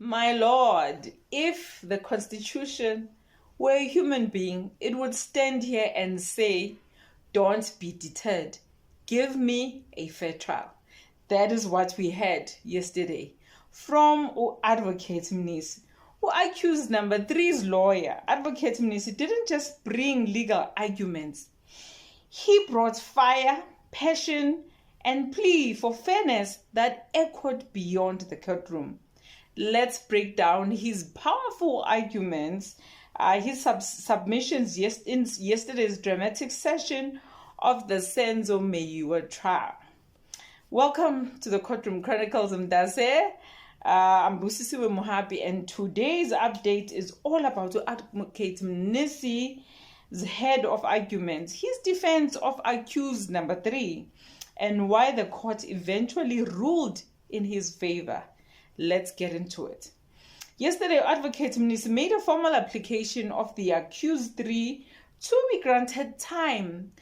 My Lord, if the Constitution were a human being, it would stand here and say, don't be deterred. Give me a fair trial. That is what we had yesterday from Advocate Mnisi, who accused number three's lawyer. Advocate Mnisi didn't just bring legal arguments. He brought fire, passion, and plea for fairness that echoed beyond the courtroom. Let's break down his powerful arguments, his submissions in yesterday's dramatic session of the Senzo Meyiwa trial. Welcome to the Courtroom Chronicles. Mdase. I'm Busisiwe Mohapi, and today's update is all about Advocate Mnisi's head of arguments, his defense of accused number three, and why the court eventually ruled in his favor. Let's get into it. Yesterday, Advocate Mnisi made a formal application of the accused three to be granted time